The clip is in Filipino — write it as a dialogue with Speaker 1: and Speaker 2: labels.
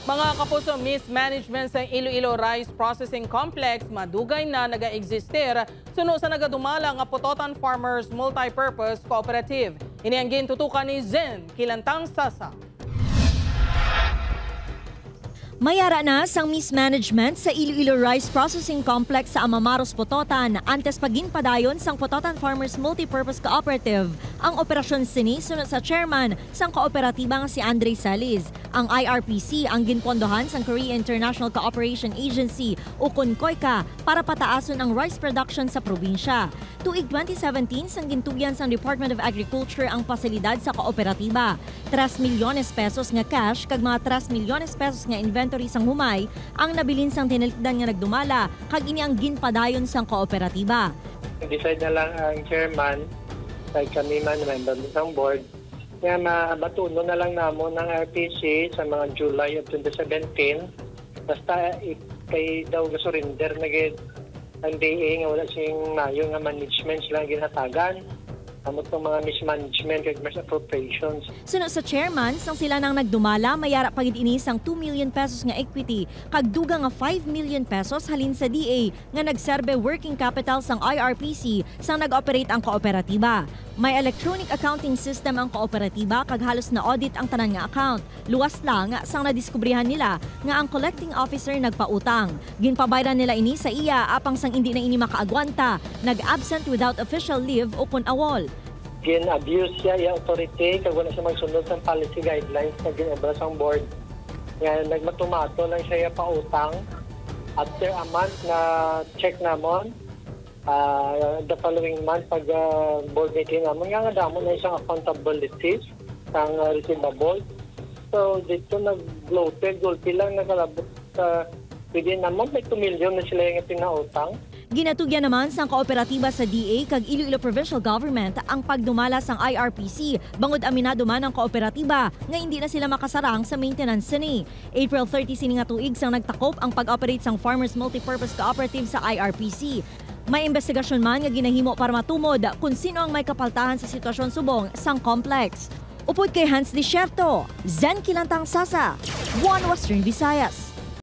Speaker 1: Mga kapuso, mismanagement sa Iloilo Rice Processing Complex madugay na naga-existir suno sa nagadumala nga Putotan Farmers Multipurpose Cooperative. Ini ang gintutukan ni Zen Kilantang Sasa.
Speaker 2: Mayara na sang mismanagement sa Iloilo Rice Processing Complex sa Amamaros, Putotan antes paginpadayon sang Putotan Farmers Multipurpose Cooperative ang operasyon sini sunod sa chairman sang kooperatiba nga si Andre Saliz. Ang IRPC ang ginpondohan sang Korea International Cooperation Agency o KONCOICA para pataason ang rice production sa probinsya. Tuig 2017 sang gintugyan sang Department of Agriculture ang pasilidad sa kooperatiba. 3 milyones pesos nga cash kag mga 3 milyones pesos nga inventory sang humay ang nabilin sang tinalikdan nga nagdumala kag ini ang ginpadayon sang kooperatiba.
Speaker 3: Decide na lang ang chairman kay kami man member ng board nga mabatuno na lang namon ng RPC sa mga July of 2017 basta kay daw surrender na gid ang DA nga wala siyang mayo nga management sila ginhatagan amot ng mga mismanagement kag misappropriations.
Speaker 2: Sunod sa chairman, sang sila nang nagdumala, mayara pagid ini sang 2 million pesos nga equity, kag duga nga 5 million pesos halin sa DA nga nagserbe working capital sang IRPC sang nag-operate ang kooperatiba. May electronic accounting system ang kooperatiba kag halos na audit ang tanan nga account. Luwas lang sang nadiskubrihan nila nga ang collecting officer nagpautang. Ginpabayran nila ini sa iya apang sang hindi na ini makaagwanta, nag-absent without official leave o kun-awol.
Speaker 3: Gin-abuse siya yung authority kag wala siya magsunod sa policy guidelines na ginabas ang board. Nga nagmatumato lang siya pautang. After a month na check namon, the following month pag board meeting namon, nga damo na isang accountability sang receivable. So dito nag-bloated, gulpi lang nakalabot sa pwede namon, may 2 million na sila yung pinautang.
Speaker 2: Ginatugyan naman sang kooperatiba sa DA kag Iloilo Provincial Government ang pagdumala sang IRPC bangod aminado man ang kooperatiba nga hindi na sila makasarang sa maintenance sini. April 30 sini nga tuig sang nagtakop ang pag-operate sang Farmers Multipurpose Cooperative sa IRPC. May investigasyon man nga ginahimo para matumod kung sino ang may kapaltahan sa sitwasyon subong sang complex. Upod kay Hans Desierto, Zen Kilantang Sasa, One Western Visayas.